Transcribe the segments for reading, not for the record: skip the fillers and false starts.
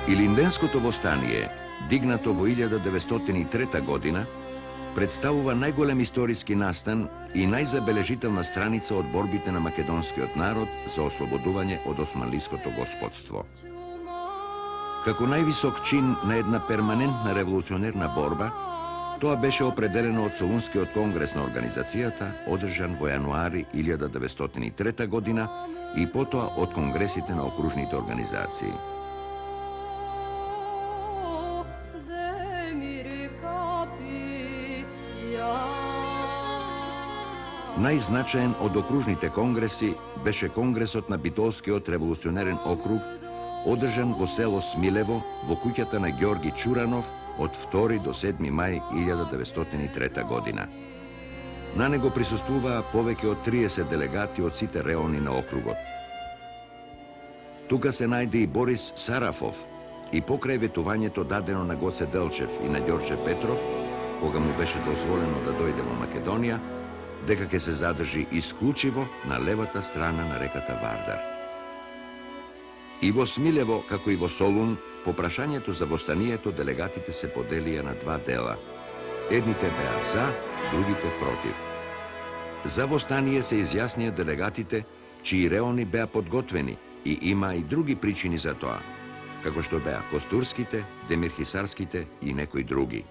Илинденското востание, дигнато во 1903 година, представува најголем историски настан и најзабележителна страница од борбите на македонскиот народ за ослободување од османлиското господство. Како највисок чин на една перманентна револуционерна борба, тоа беше определено од Солунскиот конгрес на организацијата, одржан во јануари 1903 година и потоа од конгресите на окружните организации. Најзначаен од окружните конгреси беше Конгресот на Битолскиот револуционерен округ, одржан во село Смилево во куќата на Ѓорги Чуранов од 2 до 7 мај 1903 година. На него присуствуваа повеќе од 30 делегати од сите реони на округот. Тука се најде и Борис Сарафов и покрај ветувањето дадено на Гоце Делчев и на Ѓорđe Петров, кога му беше дозволено да дојде во Македонија, дека ќе се задржи исклучиво на левата страна на реката Вардар. И во Смилево, како и во Солун, по прашањето за востанието делегатите се поделија на два дела. Едните беа за, другите против. За востание се изјаснија делегатите, чии реони беа подготвени и има и други причини за тоа, како што беа Костурските, Демирхисарските и некои други.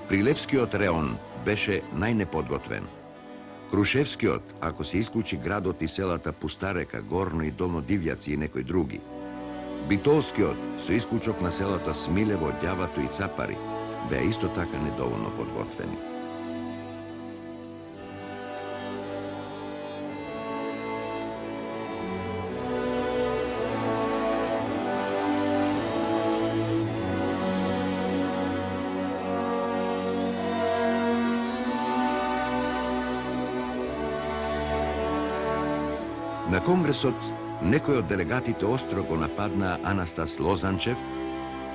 Прилепскиот реон беше најнеподготвен. Крушевскиот, ако се исклучи градот и селата Пустарека, Горно и Долно Дивјаци и некои други. Битолскиот, со исклучок на селата Смилево, Ѓавато и Цапари, беа исто така недоволно подготвени. На конгресот, некој од делегатите остро го нападнаа Анастас Лозанчев,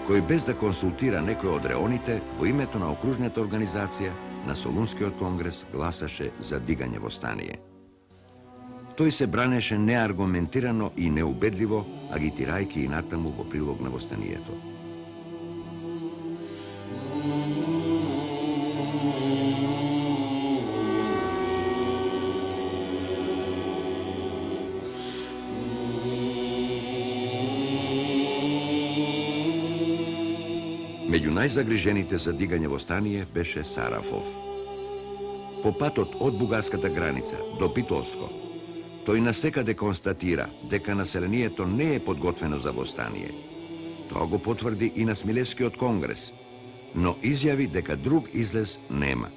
кој без да консултира некој од реоните, во името на окружната организација на Солунскиот конгрес гласаше за дигање востание. Тој се бранеше неаргументирано и неубедливо, агитирајќи и натаму во прилог на востанието. Меѓу најзагрижените за дигање востание беше Сарафов. По патот од бугарската граница до Битолско, тој насекаде констатира дека населението не е подготвено за востание. Тоа го потврди и на Смилевскиот конгрес, но изјави дека друг излез нема.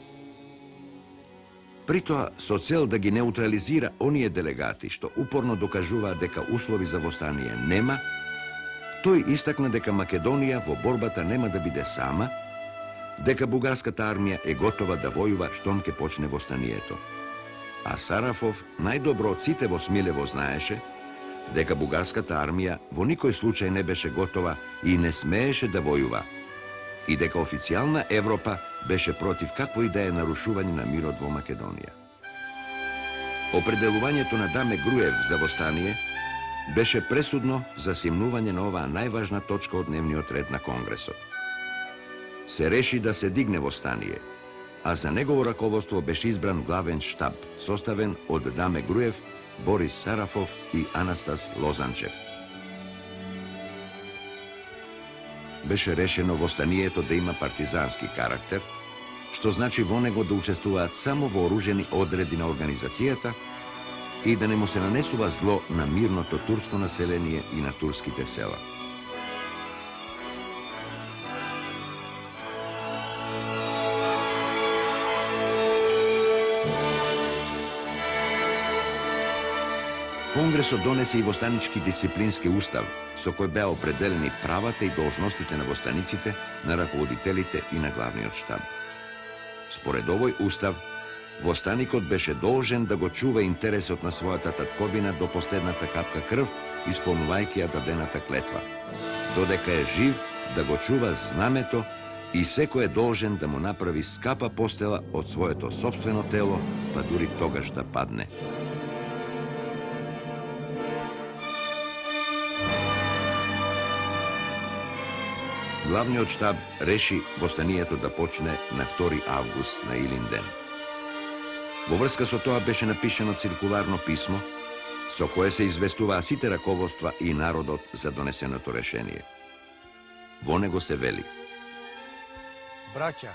Притоа, со цел да ги неутрализира оние делегати што упорно докажуваат дека услови за востание нема, тој истакна дека Македонија во борбата нема да биде сама, дека бугарската армија е готова да војува штом ќе почне востанието. А Сарафов, најдобро од сите во Смилево, знаеше дека бугарската армија во никој случај не беше готова и не смееше да војува, и дека официјална Европа беше против какво и да е нарушување на мирот во Македонија. Определувањето на Даме Груев за востание беше пресудно за симнување на оваа најважна точка од дневниот ред на Конгресот. Се реши да се дигне востание, а за негово раководство беше избран главен штаб, составен од Даме Груев, Борис Сарафов и Анастас Лозанчев. Беше решено востанието да има партизански карактер, што значи во него да учествуваат само вооружени одреди на организацијата и да не му се нанесува зло на мирното турско население и на турските села. Конгресот донесе и востанички дисциплински устав, со кој беа определени правата и должностите на востаниците, на раководителите и на главниот штаб. Според овој устав, востаникот беше должен да го чува интересот на својата татковина до последната капка крв, исполнувајќи ја дадената клетва. Додека е жив, да го чува знамето и секој е должен да му направи скапа постела од своето сопствено тело, па дури тогаш да падне. Главниот штаб реши востанието да почне на 2 август на Илин ден. Во врска со тоа беше напишано циркуларно писмо, со кое се известуваа сите раководства и народот за донесеното решение. Во него се вели: Браќа,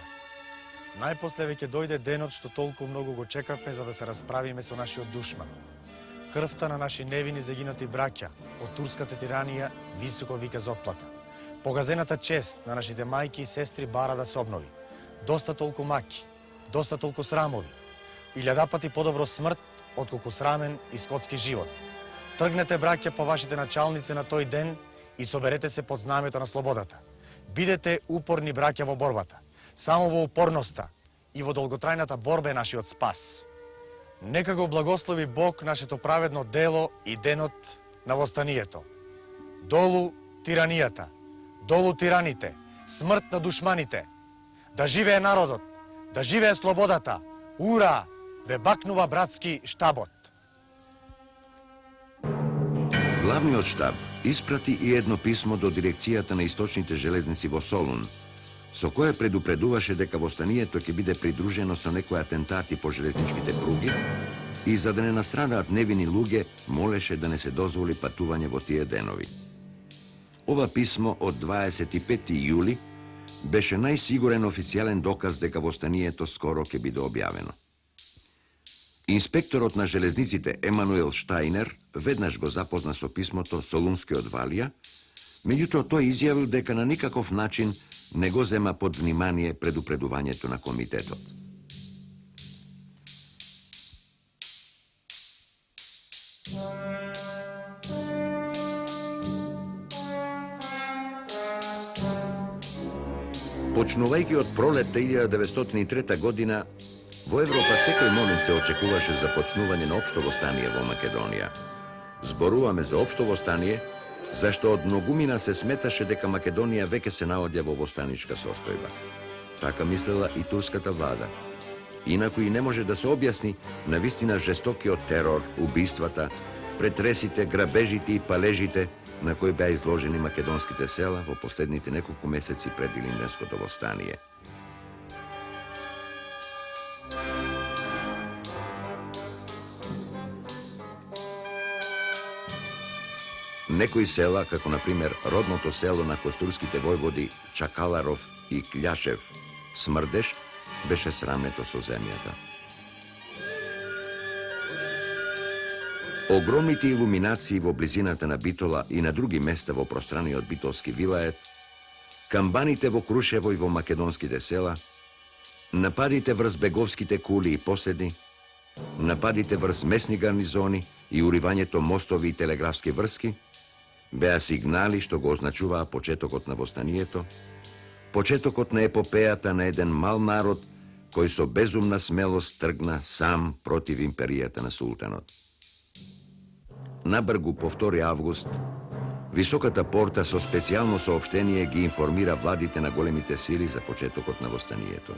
најпосле веќе дојде денот што толку многу го чекавме за да се расправиме со нашиот душман. Крвта на наши невини загинати браќа од турската тиранија високо вика за отплата. Погазената чест на нашите мајки и сестри бара да се обнови. Доста толку маки, доста толку срамови. 1000 пати подобро смрт отколку срамен и скотски живот. Тргнете, браќа, по вашите началници на тој ден и соберете се под знамето на слободата. Бидете упорни, браќа, во борбата. Само во упорноста и во долготрајната борба е нашиот спас. Нека го благослови Бог нашето праведно дело и денот на востанието. Долу тиранијата, долу тираните, смрт на душманите. Да живее народот, да живее слободата. Ура! Ве бакнува братски штабот. Главниот штаб испрати и едно писмо до дирекцијата на источните железници во Солун, со кое предупредуваше дека востанието ќе биде придружено со некои атентати по железничките пруги и за да не настрадаат невини луѓе, молеше да не се дозволи патување во тие денови. Ова писмо од 25 јули беше најсигурен официјален доказ дека востанието скоро ќе биде објавено. Инспекторот на железниците Емануел Штајнер веднаш го запозна со писмото Солунскиот Валија, меѓутоа тој изјавил дека на никаков начин не го зема под внимание предупредувањето на комитетот. Почнувајќи од пролетта 1903 година, во Европа секој момент се очекуваше започнување на општо востание во Македонија. Зборуваме за општо востание, зашто од многумина се сметаше дека Македонија веќе се наоѓа во востаничка состојба. Така мислела и турската влада. Инаку и не може да се објасни навистина жестокиот терор, убиствата, претресите, грабежите и палежите на кои беа изложени македонските села во последните неколку месеци пред Илинденското востание. Некои села, како например родното село на костурските војводи Чакаларов и Кљашев, Смрдеш, беше срамнето со земјата. Огромните илуминации во близината на Битола и на други места во пространиот битолски вилает, камбаните во Крушево и во македонските села, нападите врз беговските кули и поседи, нападите врз местни гарнизони и уривањето мостови и телеграфски врски, беа сигнали што го означуваа почетокот на востанието, почетокот на епопејата на еден мал народ кој со безумна смелост тргна сам против империјата на султанот. Набргу по 2 август, високата порта со специјално соопштение ги информира владите на големите сили за почетокот на востанието.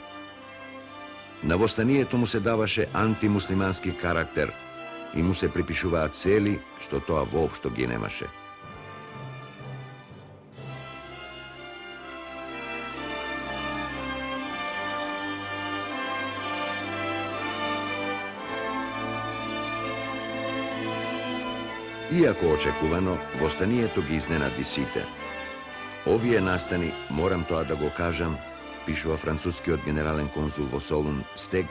На востанието му се даваше антимуслимански карактер и му се припишуваат цели што тоа воопшто ги немаше. Иако очекувано, востанието ги изненади сите. Овие настани, морам тоа да го кажам, пишува францускиот генерален конзул во Солун Стег,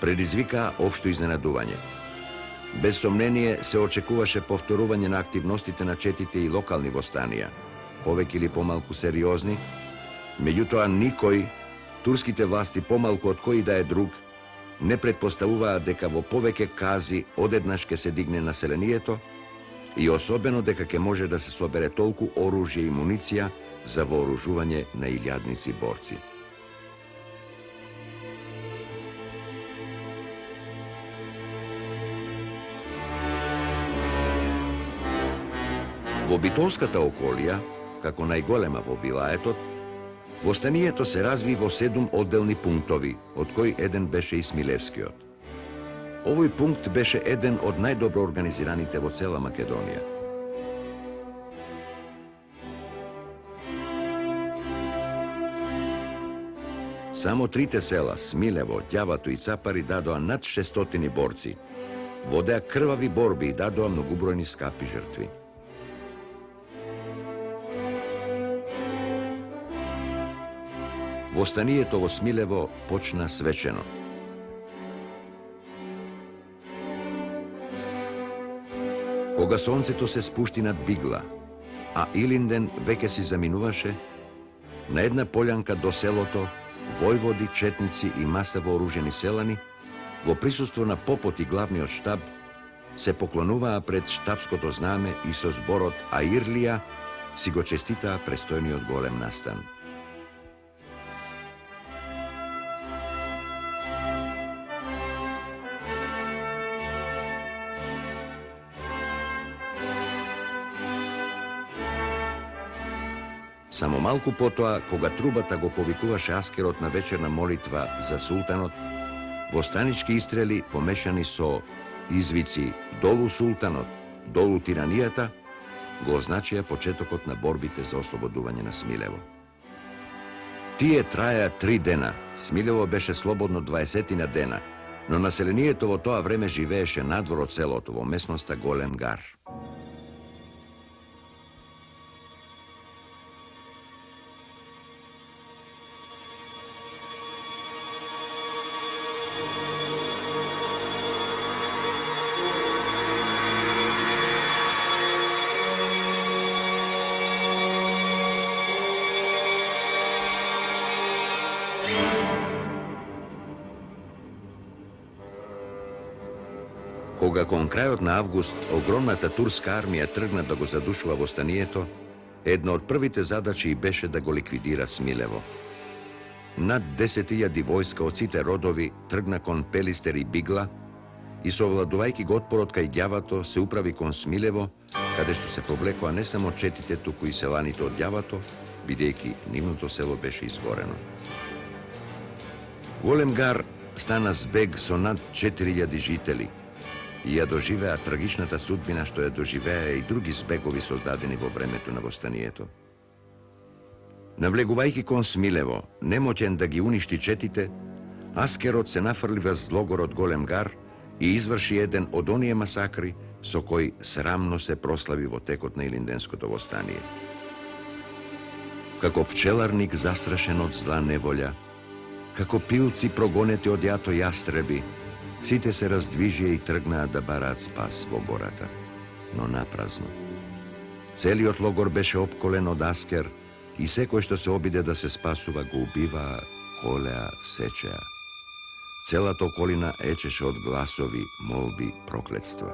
предизвикаа општо изненадување. Без сомнение се очекуваше повторување на активностите на четите и локални востанија, повеќе или помалку сериозни, меѓутоа никој, турските власти помалку од кој да е друг, не предпоставуваа дека во повеќе кази одеднаш ќе се дигне населението и особено дека ќе може да се собере толку оружје и муниција за вооружување на илјадници борци. Во битолската околија, како најголема во вилаетот, Востанието се разви во 7 одделни пунктови, од кои еден беше и Смилевскиот. Овој пункт беше еден од најдобро организираните во цела Македонија. Само трите села, Смилево, Ѓавато и Цапари, дадоа над 600 борци. Водеа крвави борби и дадоа многубројни скапи жртви. Востанието во Смилево почна свечено. Кога сонцето се спушти над Бигла, а Илинден веќе си заминуваше, на една полјанка до селото, војводи, четници и маса вооружени селани, во присуство на попот и главниот штаб, се поклонуваа пред штабското знаме и со зборот Аирлија си го честитаа престојниот голем настан. Само малку потоа, кога трубата го повикуваше аскерот на вечерна молитва за султанот, востанички истрели помешани со извици «Долу султанот, долу тиранијата», го означија почетокот на борбите за ослободување на Смилево. Тие траја 3 дена, Смилево беше слободно 20 дена, но населението во тоа време живееше надвор од селото, во местноста Голем Гар. Кога кон крајот на август огромната турска армија тргна да го задушува востанието, една од првите задачи беше да го ликвидира Смилево. Над 10.000 војска од сите родови тргна кон Пелистер и Бигла и совладувајќи го отпорот кај Ѓавато се управи кон Смилево, каде што се повлекоа не само четите, туку и селаните од Ѓавато, бидејќи нивното село беше изгорено. Голем Гар стана збег со над 4.000 жители и ја доживеа трагичната судбина што ја доживеа и други збегови создадени во времето на востанието. Навлегувајќи кон Смилево, немоќен да ги уништи четите, аскерот се нафрли врз логорот Голем Гар и изврши еден од оние масакри со кои срамно се прослави во текот на Илинденското востание. Како пчеларник застрашен од зла неволја, како пилци прогонети од јато јастреби, сите се раздвижија и тргнаа да бараат спас во гората, но напразно. Целиот логор беше опколен од аскер и секој што се обиде да се спасува го убиваа, колеа, сечеа. Целата околина ечеше од гласови, молби, проклетства.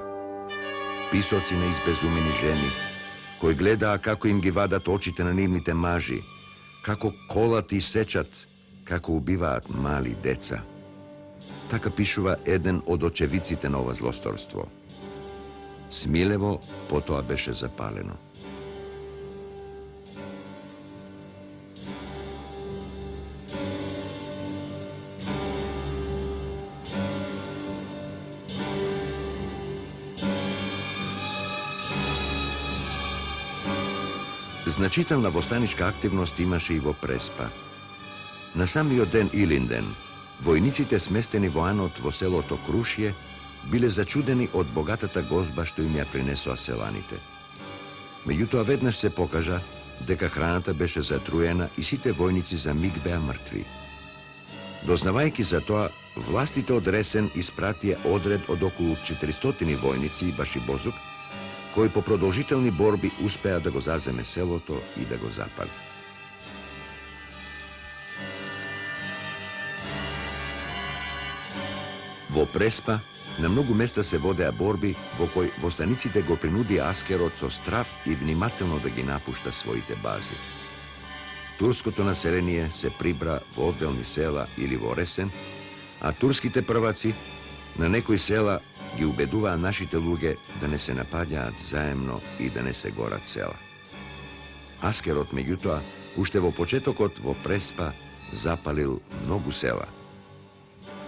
Писоци на избезумени жени, кои гледаа како им ги вадат очите на нивните мажи, како колат и сечат, како убиваат мали деца. Така пишува еден од очевиците на ова злосторство. Смилево потоа беше запалено. Значителна востаничка активност имаше и во Преспа. На самиот ден Илинден, војниците сместени во Анот во селото Крушје биле зачудени од богатата гозба што им ја принесоа селаните. Меѓутоа веднаш се покажа дека храната беше затруена и сите војници за миг беа мртви. Дознавајќи за тоа, властите од Ресен испратија одред од околу 400 војници и башибозук, кои по продолжителни борби успеа да го заземе селото и да го запали. Во Преспа, на многу места се водеа борби во кои востаниците го принудија аскерот со страв и внимателно да ги напушта своите бази. Турското население се прибра во одделни села или во Ресен, а турските прваци на некои села ги убедуваа нашите луѓе да не се напаѓаат заемно и да не се горат села. Аскерот, меѓутоа, уште во почетокот во Преспа запалил многу села.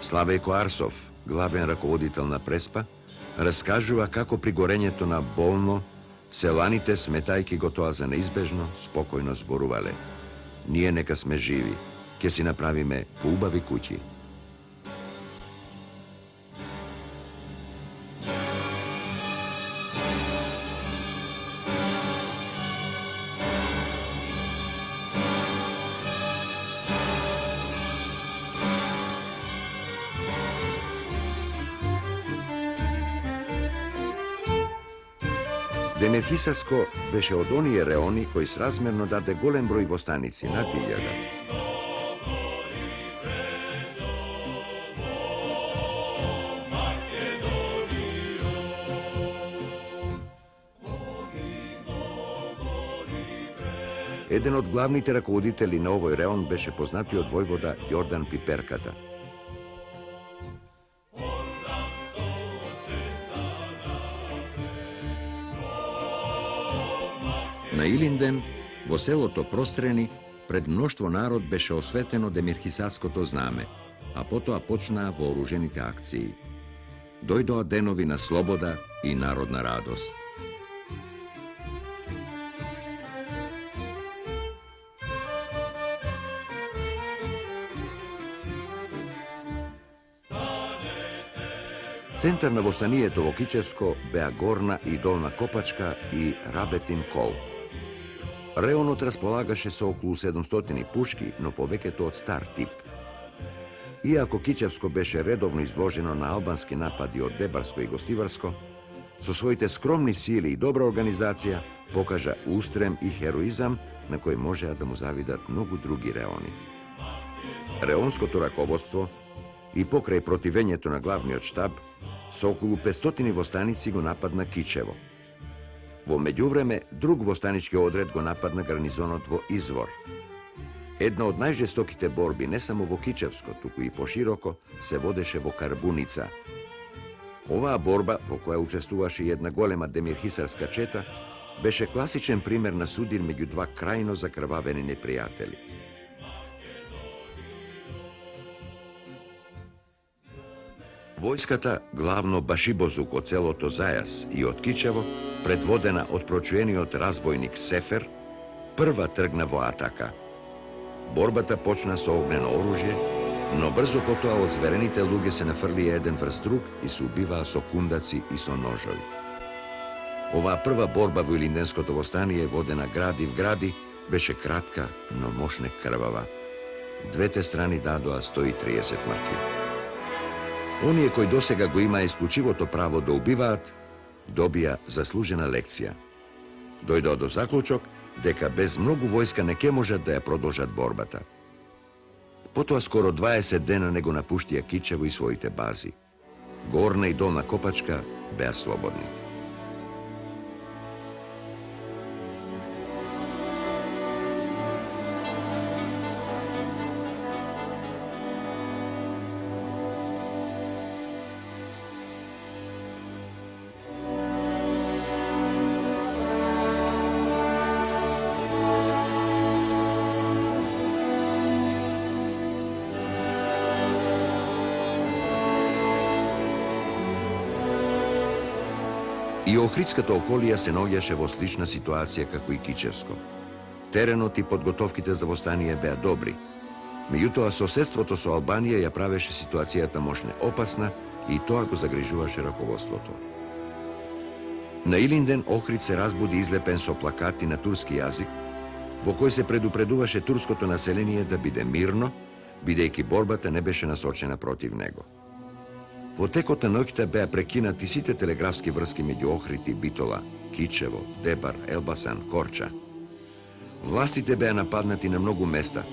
Славејко Арсов, главен раководител на Преспа, раскажува како при горењето на Болно, селаните, сметајки го тоа за неизбежно, спокојно зборувале: ние нека сме живи, ќе си направиме поубави куќи. Демирхисарско беше од оние реони кои сразмерно даде голем број востаници, над 1000. Еден од главните раководители на овој реон беше познатиот војвода Јордан Пиперката. На Илинден, во селото Прострени, пред мноштво народ беше осветено демирхисарското знаме, а потоа почнаа вооружените акции. Дојдоа денови на слобода и народна радост. Центар на востанието во Кичевско беа Горна и Долна Копачка и Рабетин Кол. Реонот располагаше со околу 700 пушки, но повеќето од стар тип. Иако Кичевско беше редовно изложено на албански напади од Дебарско и Гостиварско, со своите скромни сили и добра организација покажа устрем и хероизам на кој можеа да му завидат многу други реони. Реонското раководство и покрај противењето на главниот штаб, со околу 500 востаници го нападна Кичево. Во меѓувреме, друг востанички одред го нападна гарнизонот во Извор. Една од најжестоките борби не само во Кичевско, туку и пошироко, се водеше во Карбуница. Оваа борба, во која учествуваше и една голема демирхисарска чета, беше класичен пример на судир меѓу два крајно закрвавени непријатели. Војската, главно Башибозук од селото Зајас и од Кичево, предводена од прочуениот разбойник Сефер, прва тргна во атака. Борбата почна со огнено оружје, но брзо потоа од зверените луѓе се нафрлија еден врз друг и се убиваа со кундаци и со ножови. Оваа прва борба во Илинденското востание, водена гради в гради, беше кратка, но мощна крвава. Двете страни дадоа 130 мртви. Оние кои досега го имаа исклучивото право да убиваат, добија заслужена лекција. Дојдоа до заклучок дека без многу војска не ќе можат да ја продолжат борбата. Потоа скоро 20 дена не го напуштија Кичево и своите бази. Горна и Долна Копачка беа слободни. И Охридската околија се наоѓаше во слична ситуација како и Кичевско. Теренот и подготовките за востание беа добри. Меѓутоа, соседството со Албанија ја правеше ситуацијата можне опасна и тоа го загрижуваше раководството. На Илинден Охрид се разбуди излепен со плакати на турски јазик, во кој се предупредуваше турското население да биде мирно, бидејќи борбата не беше насочена против него. Во текот на ноќта беа прекинати сите телеграфски врски меѓу Охрид и Битола, Кичево, Дебар, Елбасан, Корча. Властите беа нападнати на многу места,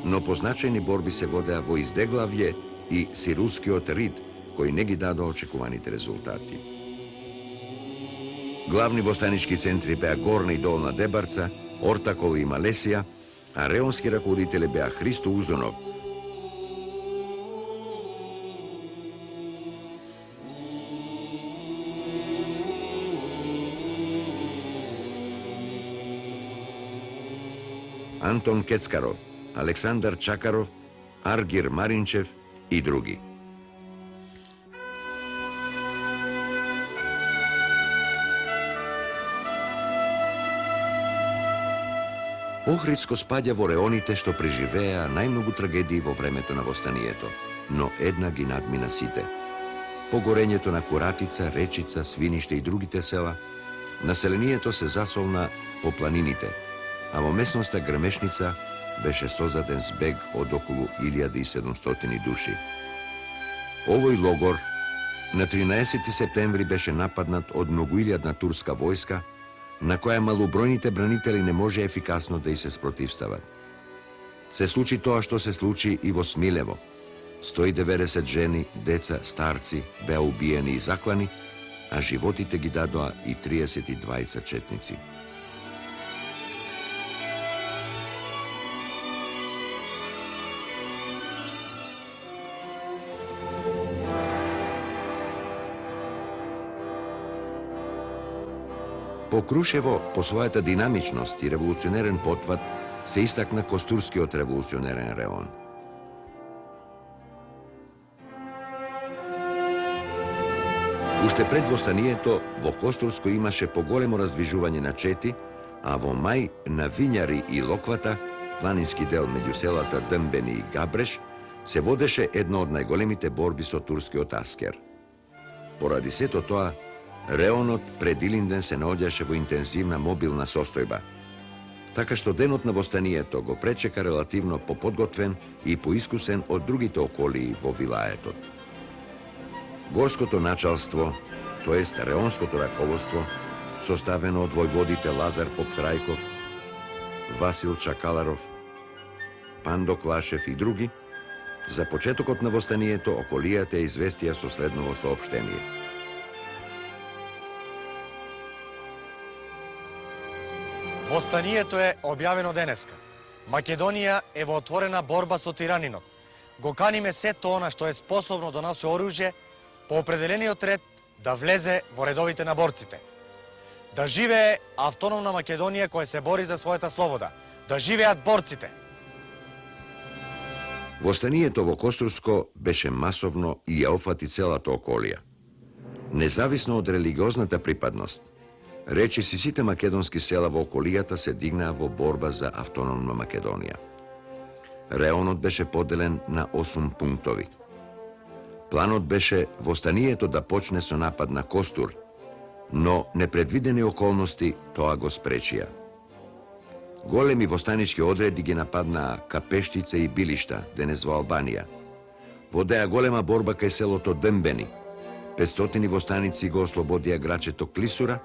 но позначајни борби се водеа во Издеглавје и Сирускиот Рид, кои не ги дадоа очекуваните резултати. Главни востанички центри беа Горна и Долна Дебарца, Ортакол и Малесија, а реонски раководители беа Христо Узунов, Антон Кецкаров, Александар Чакаров, Аргир Маринчев и други. Охридско спаѓа во реоните што преживеа најмногу трагедии во времето на востанието, но една ги надмина сите. По горењето на Куратица, Речица, Свиниште и другите села, населението се засолна по планините, а во местноста Гремешница беше создаден збег од околу 1700 души. Овој логор на 13 септември беше нападнат од многуилјадна турска војска, на која малобројните бранители не може ефикасно да и се спротивстават. Се случи тоа што се случи и во Смилево. 190 жени, деца, старци беа убиени и заклани, а животите ги дадоа и 32 четници. По Крушево, по својата динамичност и револуционерен потват, се истакна Костурскиот револуционерен реон. Уште пред востанието, во Костурско имаше поголемо раздвижување на чети, а во мај на Вињари и Локвата, планински дел меѓу селата Дъмбени и Габреш, се водеше едно од најголемите борби со турскиот аскер. Поради сето тоа, реонот пред Илинден се наоѓаше во интензивна мобилна состојба, така што денот на востанието го пречека релативно поподготвен и поискусен од другите околии во вилаетот. Горското началство, тоест реонското раководство, составено од војводите Лазар Поптрајков, Васил Чакаларов, Пандо Клашев и други, за почетокот на востанието околијата известија со следново соопштение. Востанието е објавено денеска. Македонија е во отворена борба со тиранинот. Го каниме сето она што е способно да носи оружје по определениот ред да влезе во редовите на борците. Да живее автономна Македонија која се бори за својата слобода. Да живеат борците. Востанието во Костурско беше масовно и ја опфати целата околија. Независно од религиозната припадност, речиси сите македонски села во околијата се дигнаа во борба за автономна Македонија. Реонот беше поделен на 8 пунктови. Планот беше востанието да почне со напад на Костур, но непредвидени околности тоа го спречија. Големи востанички одреди ги нападнаа Капештица и Билишта, денес во Албанија. Водеа голема борба кај селото Дъмбени. 500 востаници го ослободија грачето Клисура,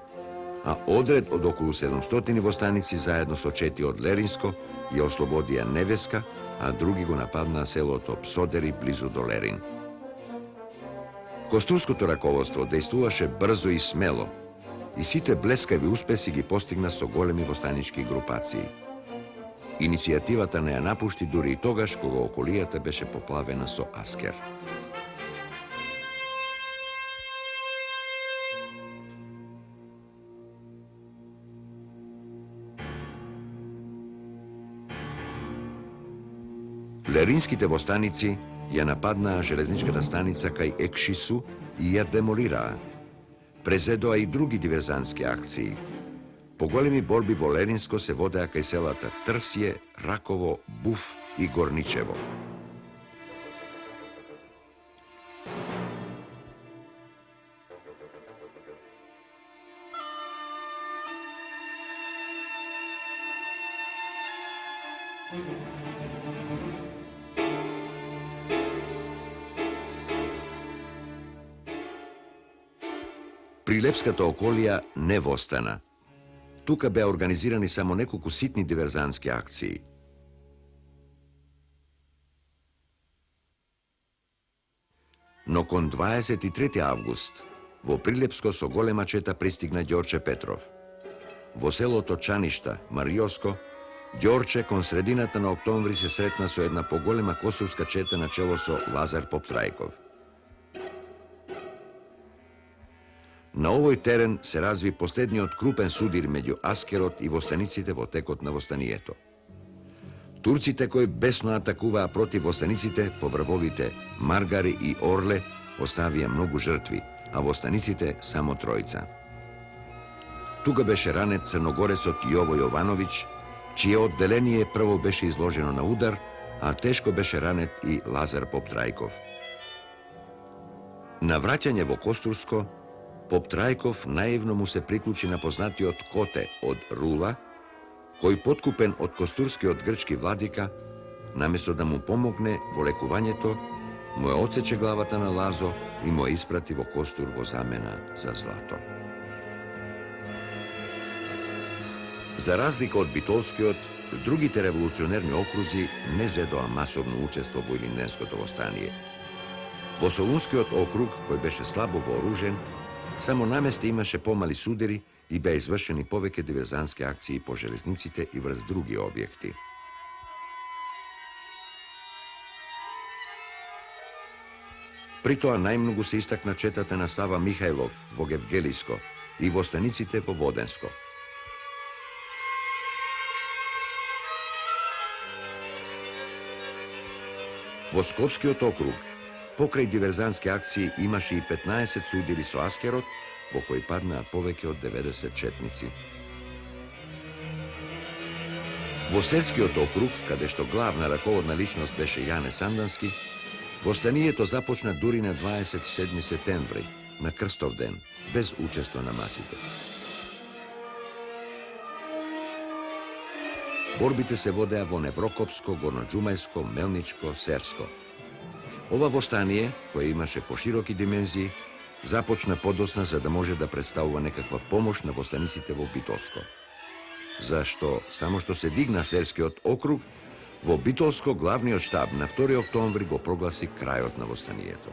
а одред од околу 700 востаници заедно со 4 од Леринско ја ослободија Невеска, а други го нападнаа селото Псодери близу до Лерин. Костурското раководство дејствуваше брзо и смело и сите блескави успеси ги постигна со големи востанички групации. Иницијативата не ја напушти дури и тогаш кога околијата беше поплавена со аскер. Леринските востаници ја нападнаа железничката станица кај Екшису и ја демолираа. Презедоа и други диверзантски акции. Поголеми борби во Леринско се водеа кај селата Трсје, Раково, Буф и Горничево. Прилепската околија не востана. Тука беа организирани само неколку ситни диверзантски акции. Но кон 23 август, во Прилепско со голема чета пристигна Ѓорче Петров. Во селото Чаништа, Мариоско, Ѓорче кон средината на октомври се сретна со една поголема косовска чета на чело со Лазар Поптрајков. На овој терен се разви последниот крупен судир меѓу аскерот и востаниците во текот на востанието. Турците кои бесно атакуваа против востаниците по врвовите Маргари и Орле оставија многу жртви, а востаниците само тројца. Тука беше ранет црногорецот Јово Јовановиќ, чие одделение прво беше изложено на удар, а тешко беше ранет и Лазар Поп Трајков. На враќање во Костурско, Поп Трајков наивно му се приклучи на познатиот Коте од Рула, кој подкупен од костурскиот грчки владика, наместо да му помогне во лекувањето, му ја отсече главата на Лазо и му ја испрати во Костур во замена за злато. За разлика од Битолскиот, другите револуционерни окрузи не зедоа масовно учество во Илинденското востание. Во Солунскиот округ, кој беше слабо вооружен, само наместе имаше помали судери и беа извршени повеќе диверзантски акции по железниците и врз други објекти. При тоа најмногу се истакна четата на Сава Михајлов во Гевгелиско и востаниците во Воденско. Во Скопскиот округ, покрај диверзантски акции, имаше и 15 судири со аскерот, во кои паднаа повеќе од 90 четници. Во Серскиот округ, каде што главна раководна личност беше Јане Сандански, востанието започна дури на 27 септември, на Крстов ден, без учество на масите. Борбите се водеа во Неврокопско, Горноџумајско, Мелничко, Серско. Ова востание, кое имаше пошироки димензии, започна подоцна за да може да представува некаква помош на востаниците во Битолско. Зашто, само што се дигна Серскиот округ, во Битолско главниот штаб на 2 октомври го прогласи крајот на востанието.